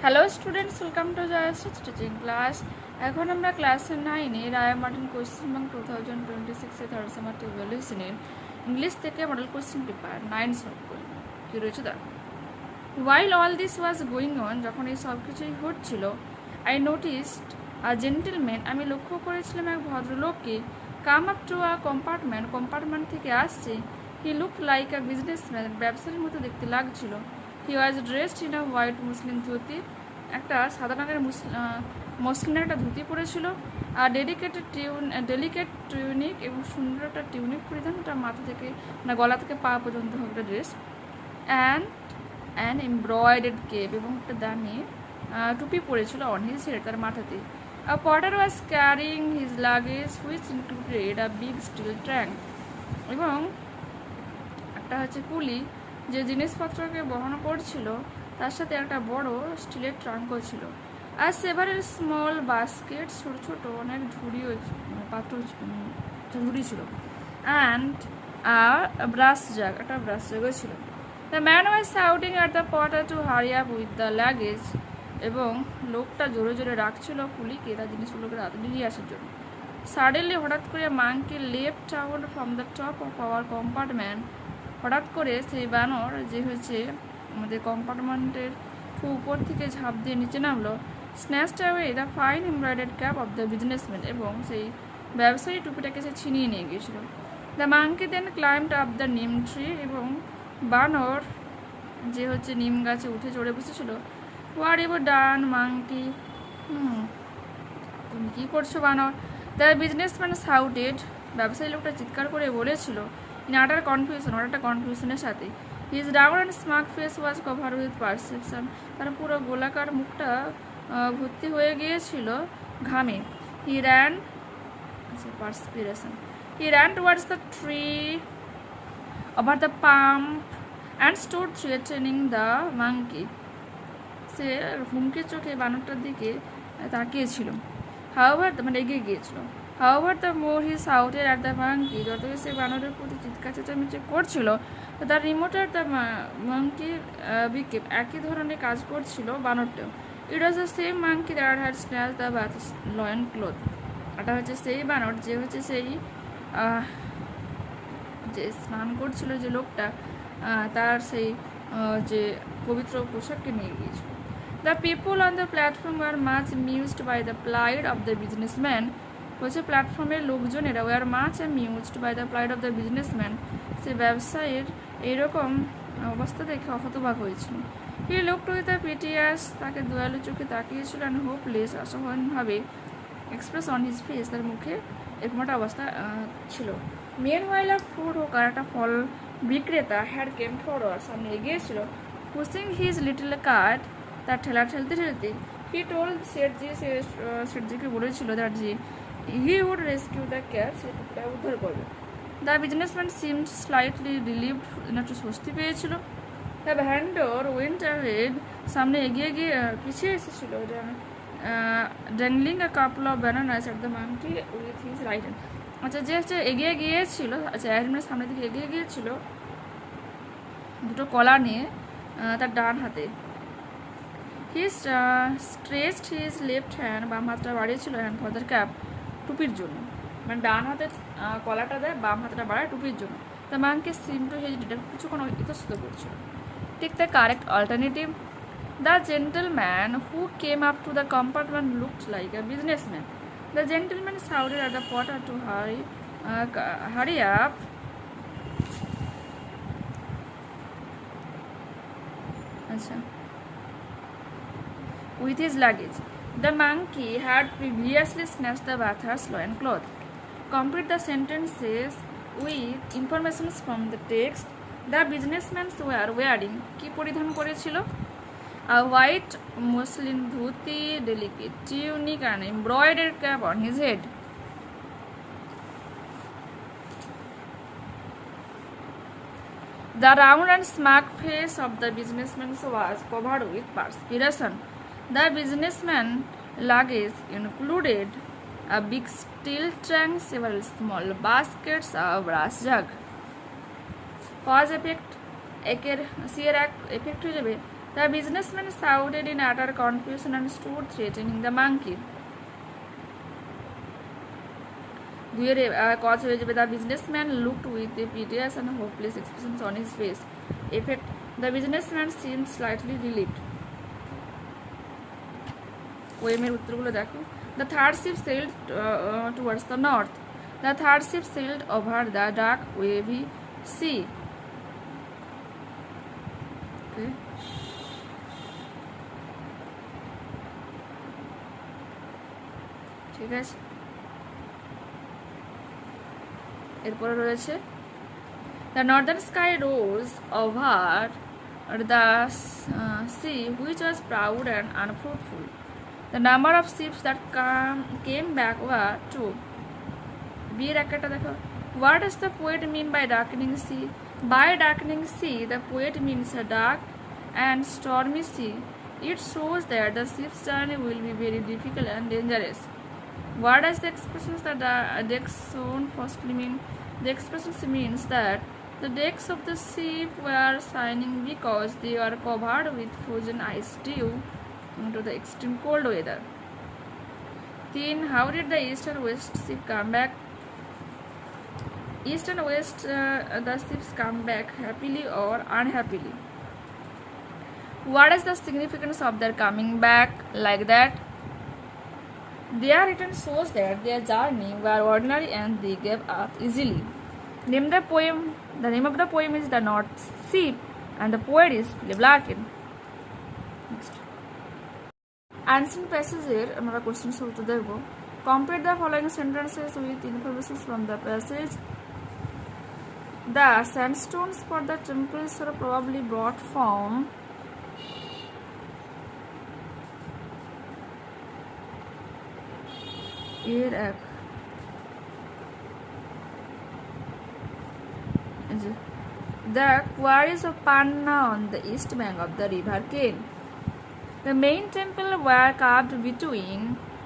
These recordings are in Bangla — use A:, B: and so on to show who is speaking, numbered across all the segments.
A: Hello students, welcome to Jayashri teaching class. এখন আমরা class 9 Ray Martin question bank 2026 third semester ইভ্যালুয়েশনের ইংলিশ থেকে মডেল কোয়েশ্চেন পেপার 9 সলভ করি। কী রয়েছে দেখো। While all this was going on, যখন এই সব কিছুই হচ্ছিল, আই নোটিসড আ জেন্টেলম্যান, আমি লক্ষ্য করেছিলাম এক ভদ্রলোককে, come up to a compartment থেকে আসছে। He look like a businessman, ব্যবসায়ীর মতো দেখতে লাগছিল। He was dressed in a white muslin dhoti, একটা সাদা রঙের মসলিনের একটা ধুতি পরেছিল। আর ডেলিকেট টিউনিক, এবং সুন্দর একটা টিউনিক পরিধান, ওটা মাথা থেকে গলা থেকে পা পর্যন্ত একটা ড্রেস। অ্যান্ড এমব্রয়েডেড কেপ, এবং একটা দামি টুপি পরেছিল অন হিজ হেড, তার মাথাতে। A porter was carrying his luggage which included a big steel tank, এবং একটা হচ্ছে কুলি যে জিনিসপত্রকে বহন করছিল, তার সাথে একটা বড় স্টিলের ট্রাঙ্কও ছিল। আর সেভারেল স্মল বাস্কেট, ছোট ছোট অনেক ঝুড়িও পাত্র ঝুড়ি ছিল। অ্যান্ড ব্রাশ জাগ, একটা ব্রাশ জাগও ছিল। The man was shouting at the Potter two hurry up with the luggage, এবং লোকটা জোরে জোরে রাখছিল কুলিকে তার জিনিসগুলোকে তাড়াতাড়ি নিয়ে আসার জন্য। সাডেনলি, হঠাৎ করে monkey left out from the top of our compartment, হঠাৎ করে সেই বানর যে হচ্ছে আমাদের কম্পার্টমেন্টের খুব উপর থেকে ঝাঁপ দিয়ে নিচে নামলো। Snatched away the fine embroidered cap of the businessman, এবং সেই ব্যবসায়ী টুপিটাকে সে ছিনিয়ে নিয়ে গিয়েছিল। The monkey then climbed up the neem tree, এবং বানর যে হচ্ছে নিম গাছে উঠে চড়ে বসেছিল। হোয়াট ইউর ডান মাংকি, তুমি কী করছো বানর? দ্য বিজনেসম্যান শাউটেড, ব্যবসায়ী লোকটা চিৎকার করে বলেছিল, ইন আটার কনফিউশন, ওটা একটা কনফিউশনের সাথে। His round and smart face was cover with perception, তার পুরো গোলাকার মুখটা ভর্তি হয়ে গিয়েছিল ঘামে। He ran perspiration he ran towards the tree over the pump and stood threatening the monkey, সে হুমকে চোখে বানরটার দিকে তাকিয়েছিল। হাওয়ার মানে এগিয়ে গিয়েছিল। However the more he shouted at the monkey, যতই সে বানরের প্রতি চিৎকার চেঁচামেচি করছিল, তার রিমোটার দ্য মাংকি বিকেপ, একই ধরনের কাজ করছিল বানরটাও। It was the same monkey that had snatch the bath loin cloth, এটা হচ্ছে সেই বানর যে হচ্ছে সেই যে স্নান করছিল যে লোকটা, তার সেই যে পবিত্র পোশাককে নিয়ে গিয়েছিল। The people on the platform are much amused by the plight of the businessman, হচ্ছে প্ল্যাটফর্মের লোকজনেরা were much amused by the plight of the businessman, সে ব্যবসায়ীর এইরকম অবস্থা দেখে হতবাক হয়েছিল। He looked with the piteous, তাকে দয়ালু চোখে তাকিয়েছিল, অ্যান্ড হোপলেস, অসহায়ভাবে এক্সপ্রেস অন হিজ ফেস, তার মুখে এরকম একটা অবস্থা ছিল। Meanwhile of food hawker, একটা ফল বিক্রেতা, হ্যাড কেম ফরওয়ার্ড, সামনে এগিয়েছিল। পুশিং হিজ লিটল কার্ট, তার ঠেলা ঠেলতে ঠেলতে। হি টোল্ড শেঠজি, সে শেঠজিকে বলেছিল that ji he would rescue the cat, সে টুকটা উদ্ধার করবে। The businessman seemed slightly relieved, একটু স্বস্তি পেয়েছিল। দ্য ভ্যান্ডর ওয়েন্ট অ্যাহেড, সামনে এগিয়ে গিয়ে পিছিয়ে এসেছিল। Dangling a couple of bananas at the monkey with his right hand, আচ্ছা যে হচ্ছে এগিয়ে গিয়েছিল, আচ্ছা অ্যাডমিনের সামনের দিকে এগিয়ে গিয়েছিল দুটো কলা নিয়ে তার ডান হাতে। হি স্ট্রেচড হিজ লেফট হ্যান্ড, বাম হাতটা বাড়িয়েছিল, হ্যান্ড ফর দ্য ক্যাপ, টুপির জন্য, মানে ডান হাতে কলাটা দেয়, বাম হাতটা বাড়ায় টুপির জন্য। The monkey seem to hesitate, কিছুক্ষণ ইতস্তত করছিল। Take the correct alternative. The gentleman who came up to the compartment looked like a businessman. The gentleman shouted at the porter to hurry up. With his luggage. The monkey had previously snatched the bather's loincloth. Complete the sentences with informations from the text. The businessmen were wearing, কি পরিধান করেছিল? A white muslin dhuti, delicate tunic, and embroidered cap on his head. The round and smug face of the businessman was covered with perspiration. The businessman luggage included a big steel trunk, several small baskets, a brass jug. Cause effect, একের সি এর এক এফেক্ট হয়ে যাবে The businessman shouted in utter confusion and stood threatening the monkey. The businessman looked with a piteous and hopeless expression on his face. Effect, the businessman seemed slightly relieved. The third ship sailed towards the north. The third ship sailed over the dark, wavy sea. Okay. ঠিক আছে, এরপরে রয়েছে the northern sky rose over the sea which was proud and unfruitful. The number of ships that came back were 2. বিয়ের একটা দেখো, what does the poet mean by darkening sea? By darkening sea, the poet means a dark and stormy sea. It shows that the ship's journey will be very difficult and dangerous. What does the expression decks shown firstly mean? The expression means that the decks of the ship were shining because they were covered with frozen ice due to the extreme cold weather. 3. How did the east and west ship come back? East and west the ships come back happily or unhappily. What is the significance of their coming back like that? Their return shows that their journey were ordinary and they gave up easily. Name the poem. The name of the poem is The North Ship and the poet is Philip Larkin. Next. Ancient passages আমরা কোশ্চেন শুরুতে দেখব। Complete the following sentences with information from the passage. The sandstones for the temples are probably brought from the quarries of Panna on the east bank of the river Ken. The main temple were carved between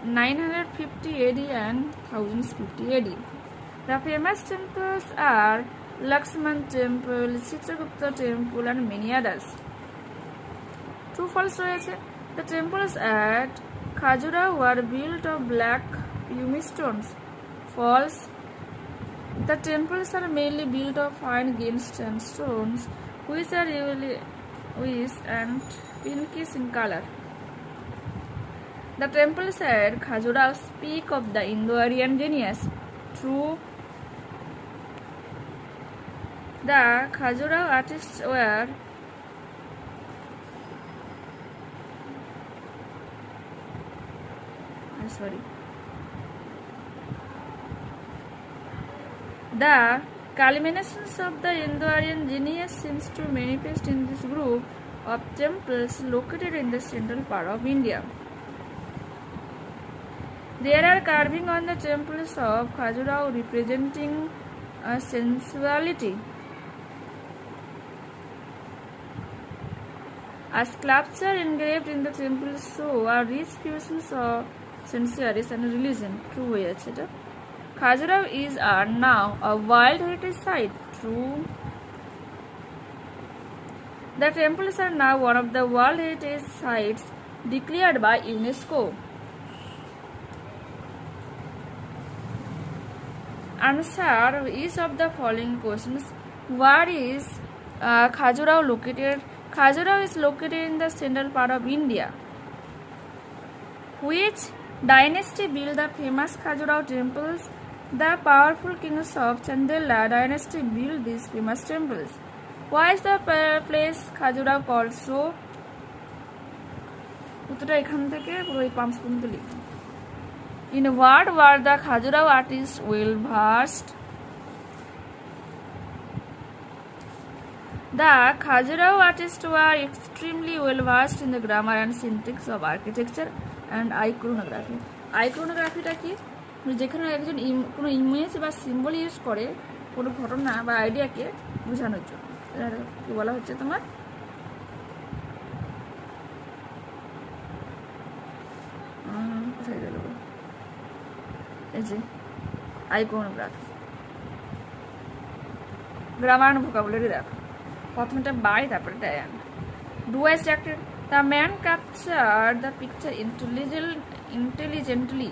A: 950 AD and 1050 AD. The famous temples are Lakshman Temple, Chitragupta Temple and many others. True false রয়েছে। The temples at Khajuraho were built of black pumice stones. False. The temples are mainly built of fine grained sandstones, which are usually white and pinkish in color. The temples at Khajuraho speak of the Indo-Aryan genius. True. The Khajuraho artists were The culminations of the Indo-Aryan genius seems to manifest in this group of temples located in the central part of India. There are carvings on the temples of Khajuraho representing sensuality. A sculpture engraved in the temples show a rich fusions of sensuality and religion. True হয়েছে এটা। Khajuraho is now a World Heritage Site. True. The temples are now one of the World Heritage Sites declared by UNESCO. Answer each of the following questions. Where is Khajuraho located? Khajuraho is located in the central part of India. Which dynasty built the famous Khajuraho temples? The powerful kings of Chandela dynasty built these famous temples. Why is the place Khajuraho called so? উত্তরটা এখান থেকে পুরো এই পাম্পস পর্যন্ত লিখুন। In what were the Khajuraho artists well versed? The Khajuraho artists were extremely well versed in the grammar and syntax of architecture and iconography. Iconographyটা কি? যেখানে একজন কোনো ইমেজ বা সিম্বল ইউজ করে কোনো ঘটনা বা আইডিয়াকে বোঝানোর জন্য। কি বলা হচ্ছে তোমার? কোথায় গেল? এই যে আইকনোগ্রাফি। গ্রামার ভোকাবুলারি দেখো, প্রথমটা বাই তারপরে ডায়ান। Do I distracted? The man captured the picture intelligently.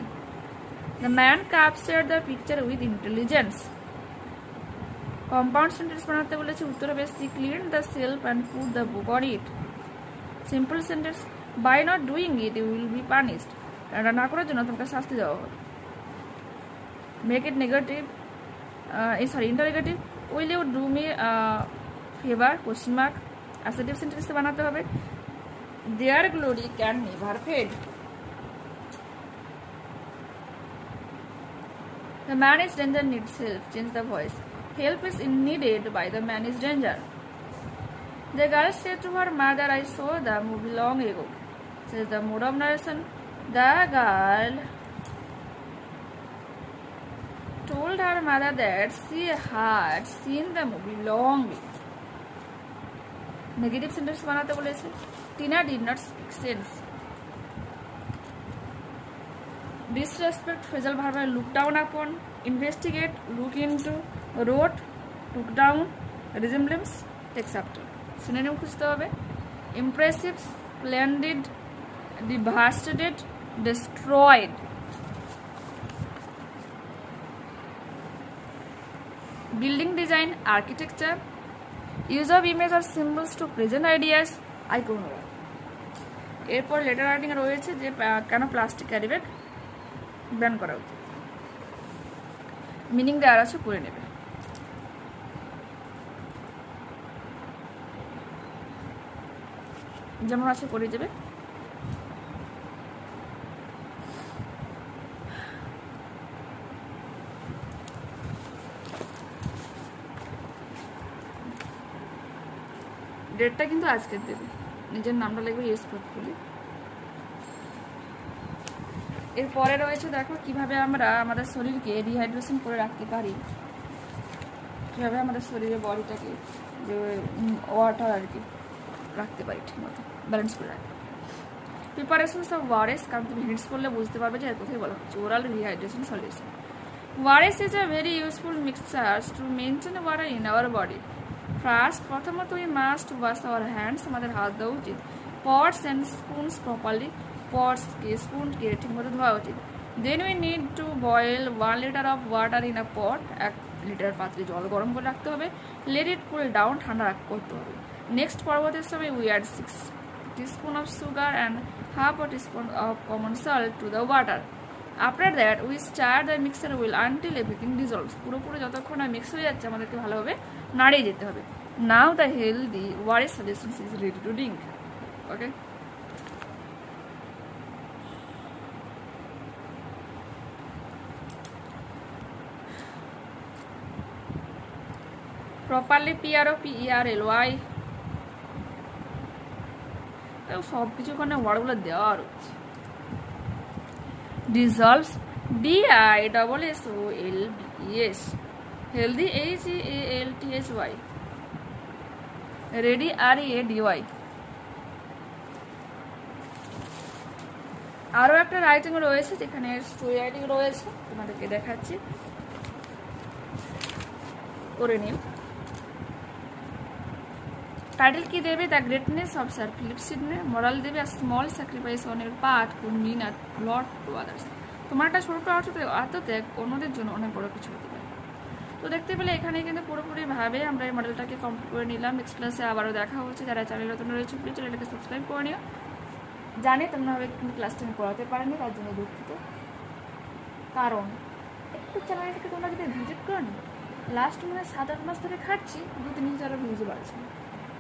A: The man captured the picture with intelligence. Compound sentence বানাতে বলেছে উত্তরে বেশ he cleaned the shelf and put the book on it. Simple sentence, by not doing it you will be punished. এটা না করার জন্য তোমাকে শাস্তি দেওয়া হবে. Make it negative, interrogative. Will you do me favor? Question mark. Assertive sentence বানাতে হবে. Their glory can never fade. The man is danger needs help. Change the voice. Help is needed by the man is danger. The girl said to her mother, I saw the movie long ago. Says the mode of narration. The girl told her mother that she had seen the movie long ago. Negative sentence বানাতে বলেছে. Tina did not speak sense. Disrespect phrasal verb look down upon, investigate, look into, wrote, took down, resemblance, takes after. Synonym খুঁজতে হবে. Impressive, splendid, devastated, destroyed. Building design, architecture, use of image or symbols to present ideas, iconography. এরপর লেটার রাইটিং রয়েছে যে কেন প্লাস্টিক ক্যারি ব্যাগ ব্যান করা উচিত, মিনিং দেওয়ার আছে পড়ে নেবে. যেমন আছে করে যাবে. ডেটটা কিন্তু আজকের দেবে, নিজের নামটা লিখবে ইউজ করতে. এরপরে রয়েছে দেখো কিভাবে আমরা আমাদের শরীরকে রিহাইড্রেশন করে রাখতে পারি, কিভাবে আমাদের শরীরে বডিটাকে যে ওয়াটার আর কি রাখতে পারি ঠিকমতো ব্যালেন্স করে রাখতে. প্রিপারেশনস অফ ওয়ারেস, কারণ তুমি হিন্টস করলে বুঝতে পারবে যে এর কোথায় বলা হচ্ছে. Oral rehydration solution. ORS is a very useful mixture to maintain water in our body. First প্রথমত we must wash our hands, আমাদের হাত ধোয়া উচিত. পটস অ্যান্ড স্পুনস প্রপারলি, পটসকে স্পুনকে ঠিকমতো ধোয়া উচিত. Then we need to boil 1 litre of water in a pot, 1 litre পাত্রে জল গরম করে রাখতে হবে. লেট ইট কুল ডাউন, ঠান্ডা করতে হবে. নেক্সট পরবর্তী সময় we add 6 teaspoon of sugar and half a teaspoon of common salt to the water. After that we stir the mixture well until everything dissolves. পুরোপুরি যতক্ষণ না মিক্স হয়ে যাচ্ছে আমাদেরকে ভালোভাবে নাড়িয়ে যেতে হবে. Now the healthy water solution is ready to drink. Okay. Properly PROPERLY, সব কিছু ওখানে ওয়ার্ডগুলো দেওয়া রয়েছে. Dissolves DISSOLVES, healthy HEALTHY, ready READY. আরও একটা রাইটিং রয়েছে যেখানে স্টোরি রাইটিং রয়েছে, তোমাদেরকে দেখাচ্ছি, করে নিন. টাইটেল কি দেবে? The greatness of Sir Philip Sidney. Moral দেবে small sacrifice on her part could mean a lot to others. তোমার একটা ছোট আত্মত্যাগ অন্যদের জন্য অনেক বড় কিছু হতে পারে. তো দেখতে পেলে এখানে কিন্তু পুরোপুরিভাবে আমরা এই মডেলটাকে কমপ্লিট করে নিলাম. নেক্সট ক্লাসে আবারও দেখা হচ্ছে. যারা চ্যানেল নতুন রয়েছে প্লিজ চ্যানেলটাকে সাবস্ক্রাইব করে নিও. জানি তোমরাভাবে কিন্তু ক্লাস 10 পড়াতে পারেনি, তার জন্য দুঃখিত. কারণ একটু চ্যানেলটাকে তোমরা যদি ভিজিট করো না, লাস্ট 7-8 মাস ধরে খাচ্ছি 2-3 হাজার ভিউজ বাড়ছে.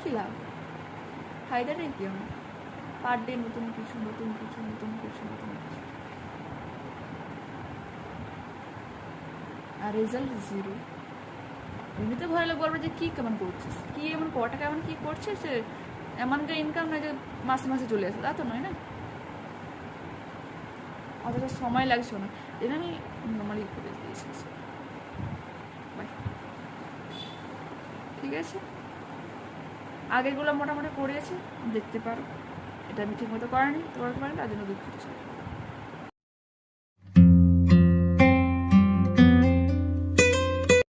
A: কী লাভ? ফায়দা নেই কি আমার? পার ডে নতুন কিছু আর রেজাল্ট 0. এমনিতে ভয় লাগে বলবে যে কী কেমন করছিস, কী এমন কটা কেমন কী করছে, সে এমন যে ইনকাম নয় যে মাসে মাসে চলে আসে, তা তো নয় না. অথচ সময় লাগছে না, এটা আমি নর্মালি করে দিয়েছি. বাই. ঠিক আছে, আগেরগুলো মোটামুটি করেছি, দেখতে পারো. এটা আমি ঠিক মতো করিনি, তোমার পারেন, তার জন্য দুঃখিত.